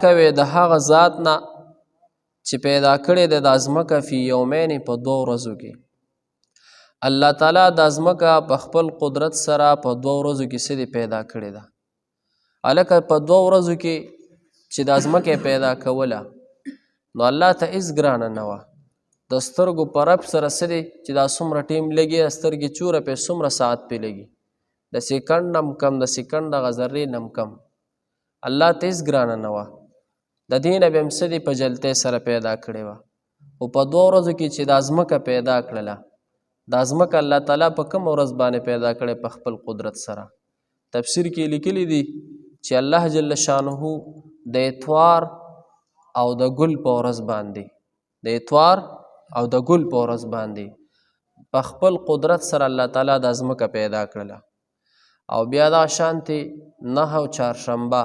کوي د هغه ذات نه چې پیدا کړې ده دا ځمکه فی یومین په 2 ورځو کې. الله تعالی دا ځمکه په خپل قدرت سره په 2 ورځو کې څه دی پیدا کړې ده. هلکه په 2 ورځو کې چې دا ځمکه پیدا کوله نو الله ته هېڅ ګرانه نه وه. د سترګو په رب سره څه دی چې دا څومره ټیم لګي، سترګې چوره پې څومره ساعت پې لګي، د سیکنډ نم کم، د سیکنډ دغه ذرې نم کم. الله ته هېڅ ګرانه نه وه. د دې نه به هم څه دی په جلتۍ سره پیدا کړې وه. او په 2 ورځو کې چې دا ځمکه پیدا کړله، دا ځمکه الله تعالی په کومه ورځ باندې پیدا کړې؟ په خپل قدرت سره. تفسیر کې لیکلي دي چې الله جل شانه د اتوار او د ګل په ورځ باندې، د اتوار او د ګل په ورځ باندې په خپل قدرت سره الله تعالی دا ځمکه پیدا کړله. او بیا دا شانتې 9 او چهارشنبه،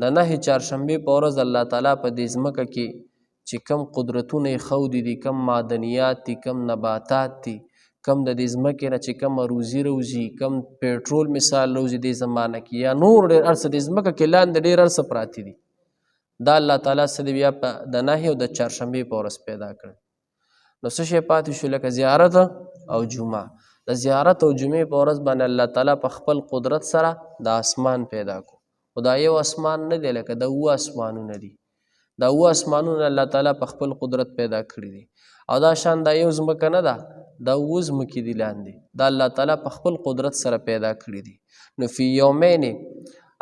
د 9 چهارشنبې په ورځ الله تعالی په دې ځمکه کې چې کم قدرتونه یې ښودي دي، کم معدنیات دي، کم نباتات دي، کم د دې ځمکې نه چې کم روزي روزي، کم پیټرول مثال روزي دې زمانه کې، یا نور ډېر هر څه دې ځمکه کې لاندې ډېر هر څه پراته دي. دا الله تعالی څه دی بیا په د 9 او د چهارشنبې په ورځ پیدا کړل. نو څه شی پاتې شو؟ لکه زیارت او جمعه. د زیارت او جمعې په ورځ باندې الله تعالی په خپل قدرت سره د اسمان پیدا کو. خو دا یو اسمان نه دی، لکه د 7 اسمانونه دي. دا 7 اسمانونه الله تعالی په خپل قدرت پیدا کړي دي. او دا شان دا یو ځمکه نه ده، دا 7 ځمکې دي لاندې، دا الله تعالی په خپل قدرت سره پیدا کړي دي. نو فی یومین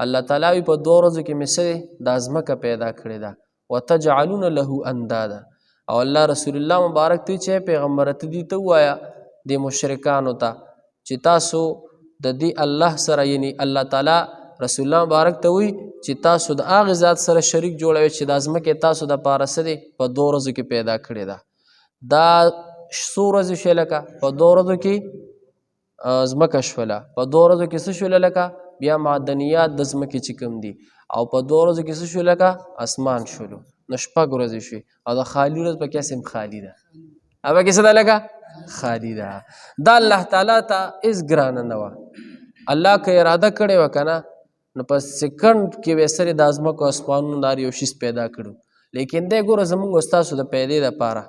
الله تعالی وی په 2 ورځو کې مې څه دا ځمکه پیدا کړې ده. وتجعلون له اندادا. او الله رسول الله مبارک ته چې پیغمبر ته دي ته ووایه د مشرکانو ته چې تاسو د دې الله سره، یعنی الله تعالی رسول الله مبارک ته وایي چې تاسو د هغې ذات سره شریک جوړوئ چې دا ځمکې تاسو دپاره څه دی په 2 ورځو کې پیدا کړې ده. دا څو ورځې شوې؟ لکه په 2 ورځو کې ځمکه شوله، په 2 ورځو کې څه شوله؟ لکه بیا معدنیات د ځمکې چې کوم دي، او په 2 ورځو کې څه شو؟ لکه اسمان شولو. نو 4 ورځې شوې. او د خالي ورځ پکې هسې هم خالي ده، هغه پکې څه ده؟ لکه خالي ده. دا الله تعالی ته هېڅ ګرانه نه وه. الله که اراده کړې وه که نه نو په سیکنډ کې به سرې دا ځمکو اسمانونو دا یو شیز پیدا کړو. لیکن دی ګوره زمونږ او ستاسو د پیدې دپاره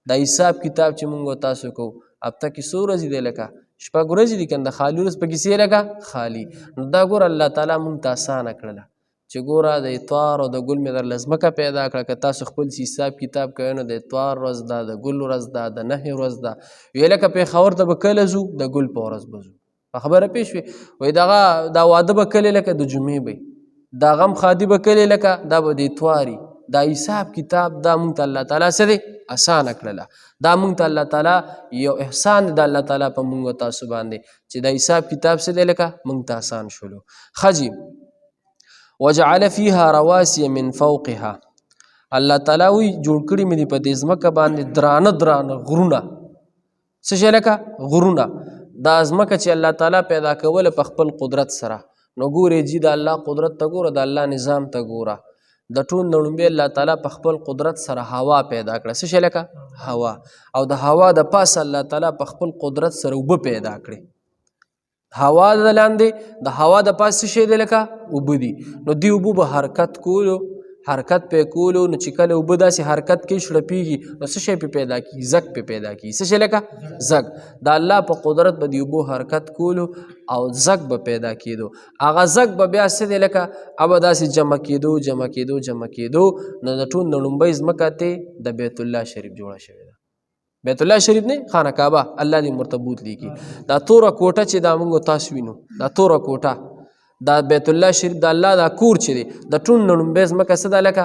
دا حساب کتاب چې مونږ او تاسو کوو، هفته کې څو ورځې دی؟ لکه 4 ورځې دي که نه؟ د خالي ورځ پکې څه لکه خالي. نو دا ګوره الله تعالی مونږ ته اسانه کړله چې ګوره د اتوار او د ګل مې درله ځمکه پیدا کړه. که تاسو خپل حساب کتاب کوئ نو د اتوار ورځ ده، د ګل ورځ ده، د 9 ورځ ده. ویې لکه پېښور ته به کله ځو؟ د ګل په ورځ به ځو. په خبره پوه شوې؟ وایي دغه دا واده به کلې لکه د جمعې به، دا غم خادي به کلې لکه دا به د اتواري. دا حساب کتاب دا مونږ ته الله تعالی څه دی اسانه کړله. دا مونږ ته الله تعالی یو احسان دی د الله تعالی په مونږ او تاسو باندې چې دا حساب کتاب څه دی لکه مونږ ته اسان شولو. ښه جي. وجعل فیها رواسي من فوقها. الله تعالی وایي جوړ کړي مې دي په دې ځمکه باندې درانه درانه غرونه. څه شی؟ لکه غرونه. دا ځمکه چې الله تعالی پیدا کوله په خپل قدرت سره. نو ګورې جي د الله قدرت ته ګوره، د الله نظام ته ګوره. د ټول نه لومبې الله تعالی په خپل قدرت سره هوا پیدا کړه. څه شی؟ لکه هوا. او د هوا د پاسه الله تعالی په خپل قدرت سره اوبه پیدا کړې. هوا د لاندې د هوا د پاسه څه شی دی؟ لکه اوبه دي. نو دې اوبو به حرکت کولو، حرکت پې کولو. نو چې کله اوبه داسې حرکت کوي شړپېږي نو څه شی پې پیدا کېږي؟ زګ پې پیدا کېږي. څه شی؟ لکه زګ. د الله په قدرت به د اوبو حرکت کولو او زګ به پیدا کېدو. هغه زګ به بیا څه دی؟ لکه به داسې جمع کېدو جمع کېدو جمع کېدو. نو د ټول نه لومبۍ ځمکه ته د بیت الله شریف جوړه شوې ده. بیت الله شریف نه، خانه کعبه، الله دې مرتبوط لیکي. دا توره کوټه چې دا موږ تاسو وینو، دا توره کوټه، دا بیت الله شریف د الله دا کور چې دی د ټول نه لومبۍ ځمکه څه ده؟ لکه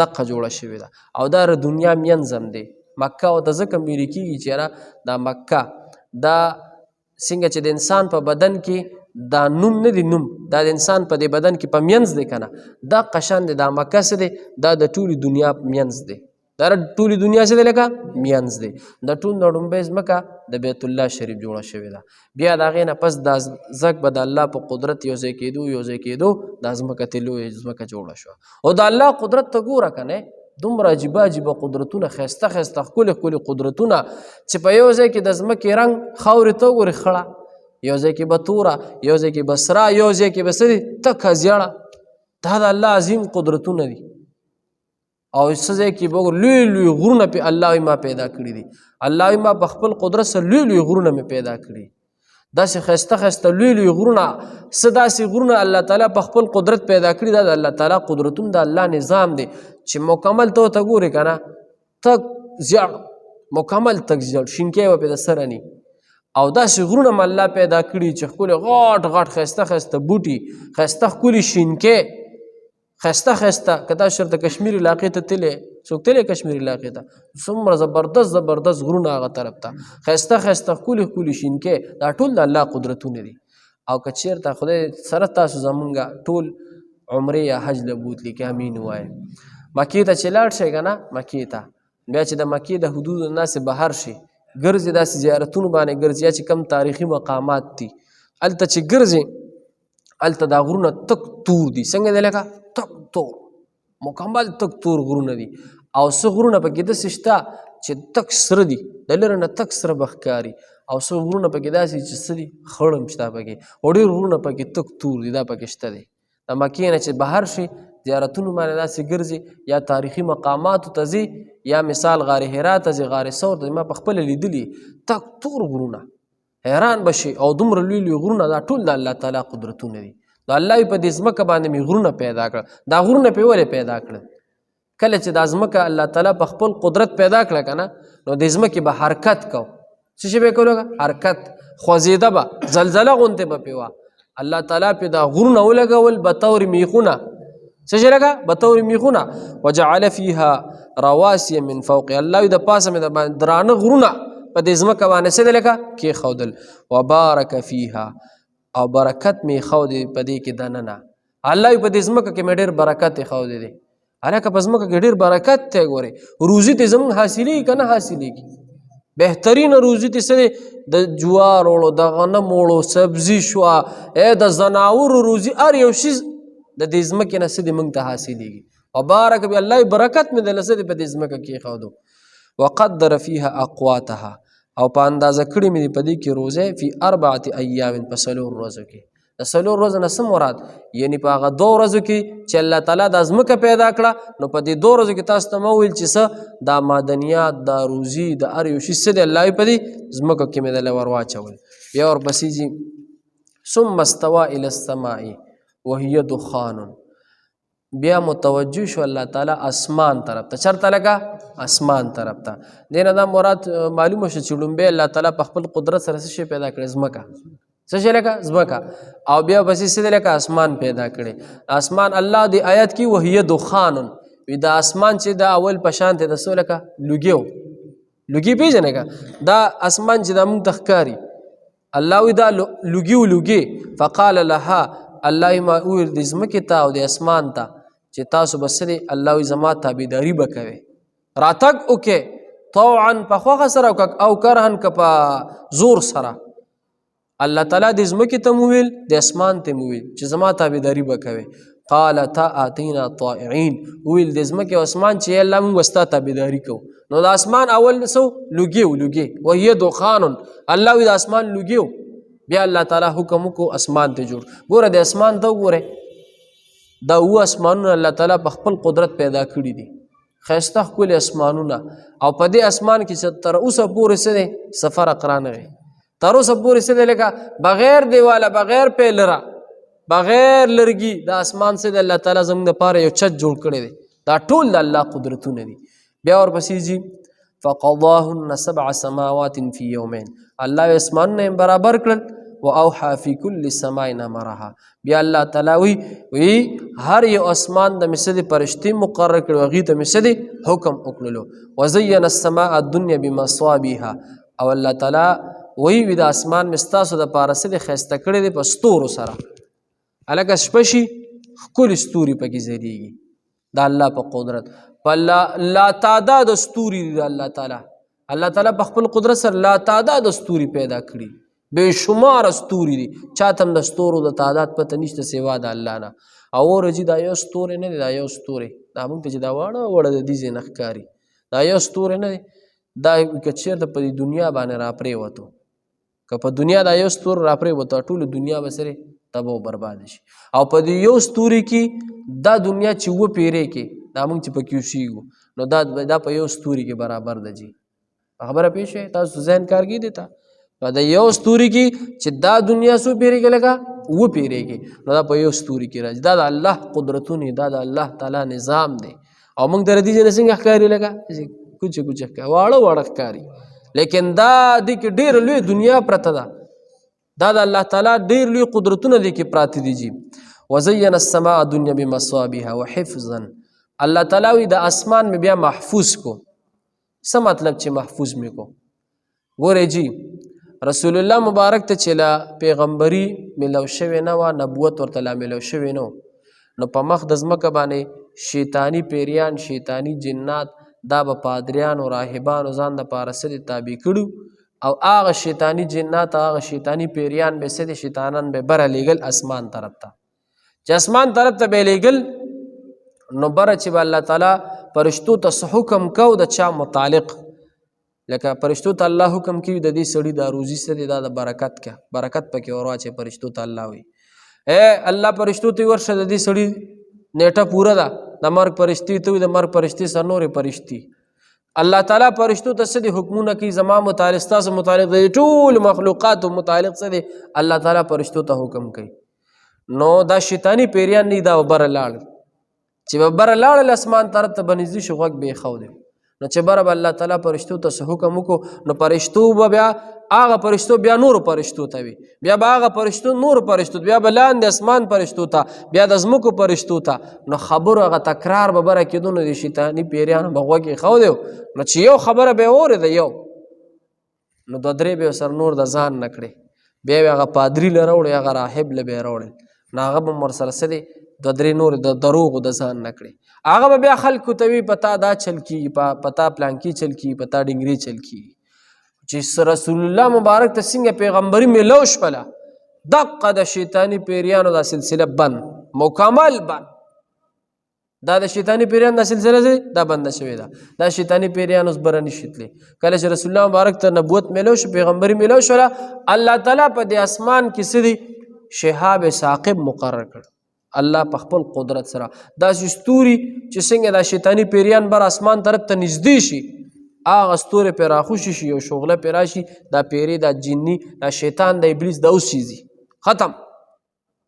دقه جوړه شوې ده. او دا د دنیا منځ هم دی. مکه ورته ځکه ویل کېږي چې یاره دا مکه دا څنګه چې د انسان په بدن کې دا نوم نه دی، نوم دا د انسان په دې بدن کې په منځ دی که نه، دا قشان دی. دا مکه څه دی؟ دا د ټولې دنیا منځ دی. دا ټولې دنیا څه دی؟ لکه منځ دی. د ټول نه لومبۍ ځمکه د بیت الله شریف جوړه شوې ده. بیا د هغې نه پس دا زګ به د الله په قدرت یو ځای کېدو یو ځای کېدو، دا ځمکه ترې لویه ځمکه جوړه شوه. او د الله قدرت ته ګوره که نه، دومره عجیبه عجیبه قدرتونه، ښایسته ښایسته ښکلي ښکلي قدرتونه چې په یو ځای کې د ځمکې رنګ خاورې ته وګورې خړه، یو ځای کې به توره، یو ځای کې به سره، یو ځای کې به څه دي تکه زیړه. دا د الله عظیم قدرتونه دي. او څه ځای کې به لوی لوی غرونه پې الله وایي ما پیدا کړي دي. الله وایي ما په خپل قدرت سره لوی لوی غرونه مې پیدا کړي. داسې ښایسته ښایسته لوی لوی غرونه، څه داسې غرونه الله تعالی په خپل قدرت پیدا کړي. دا د الله تعالی قدرتونه د الله نظام دی چې مکمل ته ورته ګورې که نه تک زیړ مکمل تک زیړ شینکۍ به پې د سره ني. او داسې غرونه م الله پیدا کړي چې ښکلې غټ غټ ښایسته ښایسته بوټي، ښایسته ښکلي شینکۍ، ښایسته ښایسته. که تاسو چېرته کشمیر علاقې ته تللی، څوک تللی کشمیر علاقې ته، څومره زبردست زبردست غرونه هغه طرف ته، ښایسته ښایسته ښکلي ښکلي شینکۍ. دا ټول د الله قدرتونه دي. او که چېرته خدای سره تاسو زمونږ ټول عمرې یا حج له بوتلي کې امین ووایه. مکې ته چې لاړ شئ که نه، مکې ته بیا چې د مکې د حدودو نه داسې بهر شي، ګرځې داسې زیارتونو باندې ګرځي، یا چې کم تاریخي مقامات دي هلته چې ګرځې، هلته دا غرونه تک تور دي. څنګه دی لکه تک تور، مکمل تک تور غرونه دي. او څه غرونه پکې داسې شته چې تک سره دي، د لرې نه تک سره به ښکاري. او څه غرونه پکې داسې چې څه دي خړ هم شته پکې، او ډېر غرونه پکې تک تور دي. دا پکې شته دی. د مکې نه چې بهر شي زیارتونو باندې داسې ګرځي، یا تاریخي مقاماتو ته ځي، یا مثال غار حرا ته ځي، غار ثور ته. ما په خپله لیدلي تک تور غرونه، حیران به شي. او دومره لوی لوی غرونه، دا ټول د الله تعالی قدرتونه دي. نو الله په دې ځمکه باندې مې غرونه پیدا کړه. دا غرونه پې ولې پیدا کړل؟ کله چې دا ځمکه الله تعالی په خپل قدرت پیدا کړه که نه، نو د ځمکې به حرکت کو. څه شی به یې کولو؟ حرکت، خوځېده به، زلزله غوندې به پې وه. الله تعالی پې دا غرونه ولګول بطور میخونه. څه شی لکه بطور میخونه. وجعل فیها رواسي من فوق، الله وي د پاسه مې د باندې درانه غرونه په دې ځمکه باندې څه دی لکه کېښودل. وبارک فیها، او برکت مې ایښودې په دې کې دننه. الله وي په دې ځمکه کې مې ډېر برکت ایښودی دی. هلکه په ځمکه کې ډېر برکت دی. ګورې روزي ته زموږ حاصلېږي که نه حاصلېږي؟ بهترینه روزي ته څه دی؟ د جوار وړو، د غنم وړو، سبزي شوه، د ځناورو روزي، هر یو شي د دې ځمکې نه څه دی موږ ته حاصلېږي. وبارک بي، الله برکت مې دله څه دی په دې ځمکه کې ایښودو. وقدر فیها اقواتها، او په اندازه کړي مې دي په دې کې روزې فی 4 ایام، په 4 ورځو کې. د 4 ورځو نه څه مراد؟ یعنې په هغه 2 ورځو کې چې الله تعالی دا ځمکه پیدا کړه، نو په دې 2 ورځو کې تاسو ته مه وویل چې څه دا معدنیات، دا روزي، د هر یو شي څه دی الله په دې ځمکه کې مې دله ور واچول. بیا ورپسې ځي ثم استوى الى السماء وهي دخان، بیا متوجه شو الله تعالی اسمان طرف ته. چرته لکه اسمان طرف ته. دې نه دا مراد معلومه شو چې لومبی الله تعالی په خپل قدرت سره څه شی پیدا کړی؟ ځمکه. څه شی لکه ځمکه. او بیا پسې څه دی لکه اسمان پیدا کړی. اسمان الله دې آیت کې وهي دخان وي، دا اسمان چې دا اول په شان دی د څه لکه لوګي و. لوګي پېژنې که دا اسمان چې دا موږ ته ښکاري، الله وي دا لوګي و لوګي. فقال لها، الله ما وویل د ځمکې ته او د اسمان ته چې تاسو به څه دی الله وي زما تابعداري به کوئ، راتګ وکړئ طوعا په خوښه سره او کرهن که په زور سره. الله تعالی د ځمکې ته مو ویل، د اسمان ته مو ویل چې زما تابعداري به کوئ. قالتا آتینا طائعین، ویل د ځمکې او اسمان چې الله موږ ستا تابعداري کوو. نو د اسمان اول څه لوګي و لوګي، وهي دخان، الله وي د اسمان لوګي و. بیا الله تعالی حکم وکړو اسمان ته جوړ. ګوره د اسمان ته وګورئ، دا 7 اسمانونه الله تعالی په خپل قدرت پیدا کړي دي، ښایسته ښکلي اسمانونه. او په دې اسمان کې چې تر اوسه پورې څه دی سفر اقرا نه وی، تر اوسه پورې څه دی لکه بغیر دیواله، بغیر پیلره، بغیر لرګي، د اسمان څه دی الله تعالی زموږ دپاره یو چت جوړ کړی دی. دا ټول د الله قدرتونه دي. بیا ورپسې ځي فقضاهن 7 سماوات فی یومین، الله اسمانونه برابر کړل. واوحى في كل سماء امرها، بیا الله تعالی وی هر یو اسمان د مسدي پرشتي مقرر کړو، هغې ته مسدي حکم وکړلو. وزين السماء الدنيا بمصابيها، او الله تعالی وی د اسمان مستاسو د پاره سدي ښایسته کړی دی په ستورو سره. هلکه شپه شي ښکلي ستوري پکې ځلېږي د الله په قدرت. په لا تعداد ستوري دي د الله تعالی. الله تعالی په خپل قدرت سره لا تعداد ستوري پیدا کړي، بے شمار ستوري دي. چاته هم د ستورو د تعداد پته نشته سوا د الله نه. او ورځي دا یو ستوری نه دی، دا یو ستوری دا موږ ته چې دا واړه واړه د دې ځای نه ښکاري، دا یو ستوری نه دی. دا که چېرته په دې دنیا باندې راپرېوتو، که په دنیا دا یو ستوری راپرېوتو، ټوله دنیا به سرې تباه و برباد شي. او په دې یو ستوري کې دا دنیا چې 7 پیرې کې دا موږ چې پکې اوسېږو نو دا په یو ستوري کې برابر ده جي خبره پېښ شوې تاسو ذهن کارګي دی ته په د یو ستوري کې چې دا دنیا څو پیرېږي لکه اووه پیرېږي نو دا په یو ستوري کې راځي دا د الله قدرتونه دا د الله تعالی نظام دی او موږ د دې نه څنګه ښکاري لکه کوچه کوچه واړه واړه ښکاري لیکن دا دې کې ډېر لوی دنیا پرته ده دا د الله تعالی ډېر لوی قدرتونه دې کې پراته دي جي وزین السماء دنیا بمصابیها وحفظا الله تعالی وی د اسمان مې بیا محفوظ کو څه مطلب چې محفوظ مې کو ګورې جي رسول الله مبارک ته چې لا پیغمبري ملو شوې نه وه نبوت ورته لا ملو شوې نه نو په مخ د ځمکه باندې شیطاني پیریان شیطاني جنات دا به پادریانو راهبانو ځان دپاره څه دي تابع کړي او هغه شیطاني جنات هغه شیطاني پیریان به څه دي شیطانان به بره لیږل اسمان طرف ته چې اسمان طرف ته به لیږل نو بره چې به الله تعالی فرشتو ته څه حکم کو د چا متعلق لکه فرشتو ته الله حکم کوي د دې سړي دا روزي څه دی دا د برکت پکې ور واچوي فرشتو ته الله وایي الله فرشتو ته ورشه د دې سړي نیټه پوره ده د مرګ فرشتي ته وي د مرګ فرشتي سره نورې فرشتي الله تعالی فرشتو ته څه دي حکمونه کوي زما متعلق ستاسو متعلق د ټول مخلوقاتو متعلق څه دی الله تعالی فرشتو ته حکم کوي نو دا شیطاني پیریان نه دا بره لاړل چې بره لاړل اسمان طرف ته به نږدې شو غوږ به یې ښودی نو چې بره به الله تعالی فرشتو ته څه حکم وکړو نو فرشتو به بیا هغه فرشتو بیا نورو فرشتو ته وي بیا به هغه فرشتو نورو فرشتو بیا به لاندې اسمان فرشتو ته بیا د ځمکو فرشتو ته نو خبرو هغه تکرار به بره کېدو نو د شیطاني پیریانو به غوږ یې ښودی نو چې یو خبره به یې واورېده یو نو دوه درې به یې سره نور د ځان نه کړې بیا به هغه پادري له راوړې هغه راهب له به یې راوړل نو هغه به ورسره څه دی دوه درې نور د دروغو د ځان نه کړې هغه به بیا خلکو ته وي پتا دا چل کېږي پتا پلانکي چل کېږي پتا ډنګري چل کېږي چې رسول الله مبارک ته څنګه پیغمبري میلو شوله دقه د شیطاني پیریانو دا سلسله بند مکمل بند دا د شیطاني پیریانو دا سلسله دا بنده شوې ده دا شیطاني پیریان اوس بره نشي تللی کله چې رسول الله مبارک ته نبوت میلو شو پیغمبري میلو شوله الله تعالی په دې اسمان کې څه دي شهاب ثاقب مقرر کړ الله په خپل قدرت سره داسې ستوري چې څنګه دا شیطاني پیریان بر اسمان طرف ته نږدې شي هغه ستوري پرې راخوشي شي او شغله پرې راشي دا پیری دا جني دا شیطان د ابلیس دا اوس شي ختم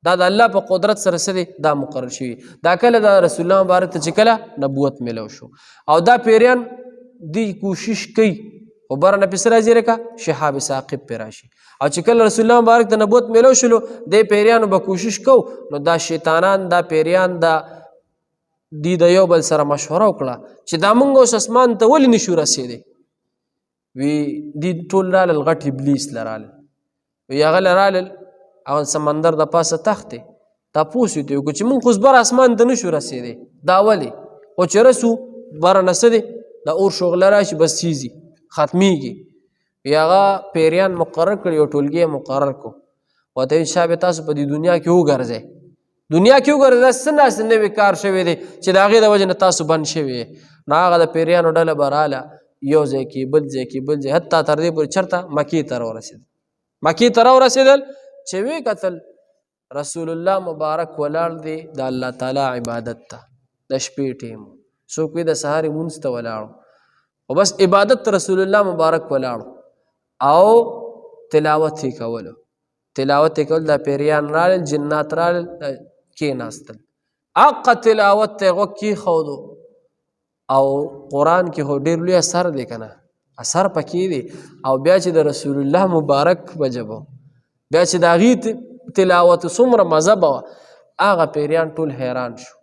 دا د الله په قدرت سره سره دا مقرر شوی دا کله د رسول الله مبارک ته چې کله نبوت ملو شو او دا پیریان دی کوشش کوي او بر نه پس راځي رکا شهاب ثاقب پر راشي او چې کله رسول الله مبارک ته نبوت ملو شلو د پیریانو به کوشش کو نو دا شیطانان دا پیریان دا دی د یو بل سره مشوره وکړه چې دا مونږ اوس اسمان ته ولې نشو رسېدی وی دی ټول رالل غټ ابلیس لرالل وی هغه لرالل او سمندر د پاسه تختې تپوس یې ته وکړو چې مونږ خو بر اسمان ته نشو رسېدی دا ولې خو چې رسو بره نه څه دی د اور شغله راشي بس چیزي ختمیږي هغه پیریان مقرر کړي او ټولګي مقرر کو ورته ویل شابه تاسو په دې دنیا کې وګرځئ دنیا کې وګرځئ څه ناسې نوی کار شوی دی چې د هغې د وجې نه تاسو بند شوي نو هغه د پیریانو ډله به راله یو ځای کې بل ځای کې بل ځای حتی تر دې پورې چېرته مکې ته راورسېدل مکې ته راورسېدل چې ویې کتل رسول الله مبارک ولاړ دی د الله تعالی عبادت ته د شپې ټیم څوک وي د سهار لمونځ ته ولاړو او بس عبادت رسول الله مبارک ولاړو او تلاوت یې کولو تلاوت یې کول دا پیریان رالل جنات رالل کېناستل حقه تلاوت ته یې غوږ کېښودو او قرآن کې خو ډېر لوی اثر دی که نه اثر پکې دی او بیا چې د رسول الله مبارک وجبو بیا چې د هغې تلاوت څومره مزه به وه هغه پیریان ټول حیران شو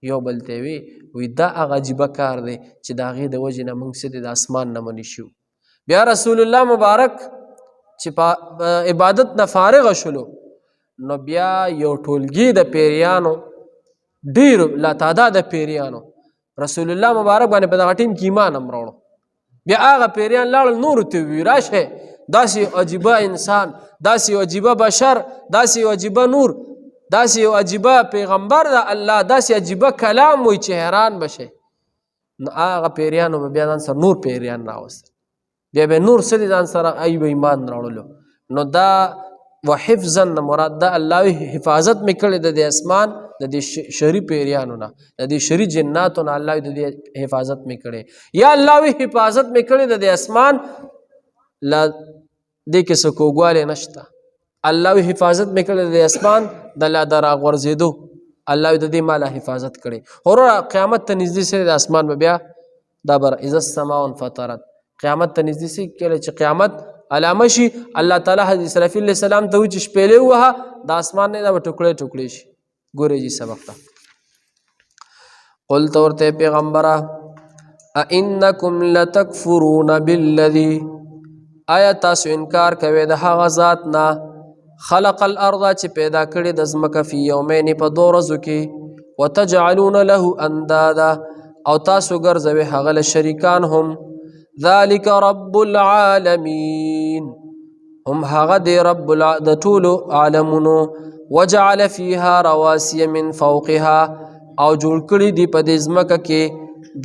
یو بل ته وی دا هغه عجیبه کار دی چې د هغې د وجې نه موږ څه دی د اسمان نه منې شو بیا رسول الله مبارک چې په عبادت نه فارغه شلو نو بیا یو ټولګي د پیریانو ډېر لا تعداد پیریانو رسول الله مبارک باندې په دغه ټیم کې ایمان هم راوړو بیا هغه پیریان لاړل نورو ته وی راشه داسې عجیبه انسان داسې عجیبه بشر داسې عجیبه نور داسې یو عجیبه پیغمبر د الله داسې عجیبه کلام وی چې حیران بشه نو هغه پیریانو به بیا ځان سره نور پیریان راوستل بیا به نور څه دي ځان سره ای به ایمان راوړلو نو دا وحفظا مراد دا الله حفاظت مې کړې د دې اسمان د دې شری پیریانو نه د دې شری جناتو نه الله د دې حفاظت می کړي یا الله وی حفاظت می کړي د اسمان لا دې کې څه کوګواله نشته الله وی حفاظت می کړي د اسمان د لا درا غورځېدو الله د دې مالا حفاظت کړي اور قیامت ته نږدې سره د اسمان بیا دا بر اذا السماء انفطرت قیامت ته نږدې سي کله چې قیامت علامه شي الله تعالی حضرت اسرافیل علیہ السلام ته وچ شپېلې وه د اسمان نه دا ټوکړې ټوکړې شي ګورې جی سبق ته قلت ورته پیغمبره ائنکم لتکفرون بالذی آیا تاسو انکار کوئ د هغه ذات نه خلق الارض چې پیدا کړي د ځمکه فی یومین په 2 ورځو کې وتجعلون له اندادا او تاسو ګرځوي هغه له شریکان هم ذلك رب العالمین هم هغه دی رب د ټول عالمونو وجعل فيها رواسي من فوقها او جوړ کړي دی په دې ځمکه کې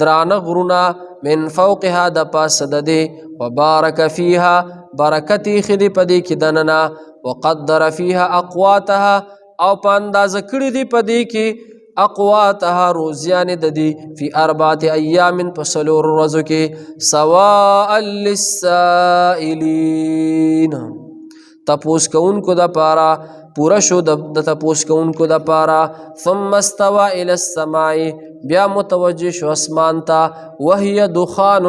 درانه غرونه من فوقها د پاسه د دې وبارك فيها برکتی خدي په دې کې دننه وقدر فيها اقواتها او په اندازه کړي دی په دې کې اقواتها روزیان د دې فی 4 ایام په 4 ورځو کې سواء للسائلین تپوس کوونکو د پاره پورا شو د تپوس کوونکو د پاره ثم استوى الى السماء بیا متوجه شو اسمان ته وهي دخان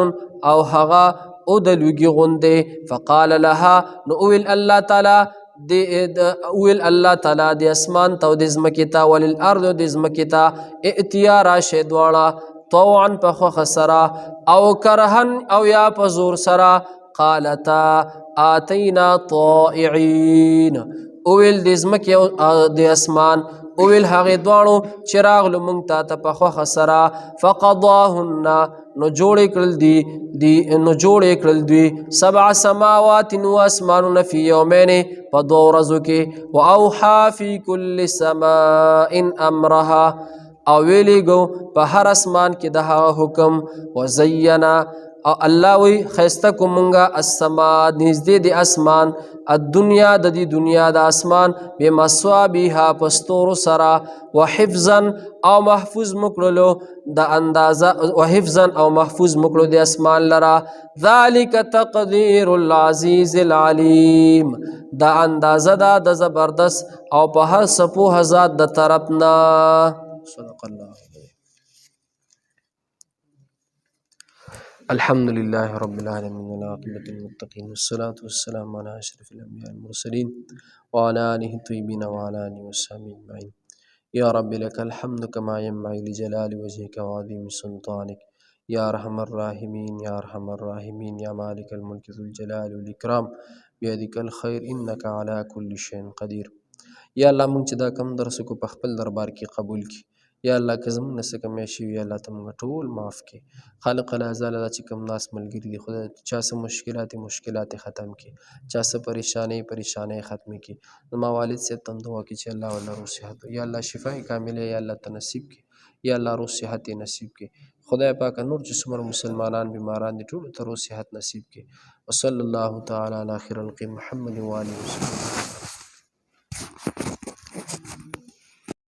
او هغه او د لوګي غوندې فقال لها نؤول الله تعالی ویل الله تعالی د اسمان ته د ځمکې ته وللارض د ځمکې ته ائتیا راشه دواړه طوعا په خوښه سره او کرهن او یا په زور سره قالتا آتینا طائعین اویل د ځمکې د اسمان اویل هغې دواړو چې راغلو موږ ته په خوښه سره فقضاهن نو جوړې کړل دوی 7 سماوات و اسمانونه فی یومین په 2 ورځو کې واوحى فی کل سماء امرها او ویلیږو په هر اسمان کې د هغه حکم وزینا او الله وی خیسته کو مونږه السما نږدې د اسمان الدنیا د دې دنیا د اسمان بمصابيها پستور سرا وحفظا او محفوظ مکړلو د اندازه وحفظا او محفوظ مکړو د اسمان لرا ذالک تقدیر العزیز العلیم دا اندازه دا د زبردست او په هر سپو هزار د طرفنا صدق الله الحمد لله رب العالمين والعاقبة للمتقين والصلاة والسلام على أشرف الأنبياء المرسلين وعلى آله الطيبين وعلى آله وصحبه أجمعين يا رب لك الحمد كما ينبغي لجلال وجهك وعظيم سلطانك يا أرحم الراحمين يا أرحم الراحمين يا مالك الملك ذو الجلال والإكرام بيدك الخير إنك على كل شيء قدير يا الله مونږ چې دا کم درس کو په خپل دربار کې قبول کی یا الله که زموږ نه څه کمی شي یا الله ته موږ ټول معاف کړي خالق العزال دا چې کوم ناس ملګري دي خدای چا څه مشکلات ختم کړي چا څه پریشانۍ ختم کړي زما والد صاحب ته دعا کوي چې الله والله روح صحت یا الله شفای کامله یا الله ته نصیب کړي یا الله روح صحت نصیب کړي خدای پاک نور چې څومره مسلمانان بیماران دي ټول ته روح صحت نصیب کړي وصلی الله تعالی علی خیر الخلق محمد و آله وسلم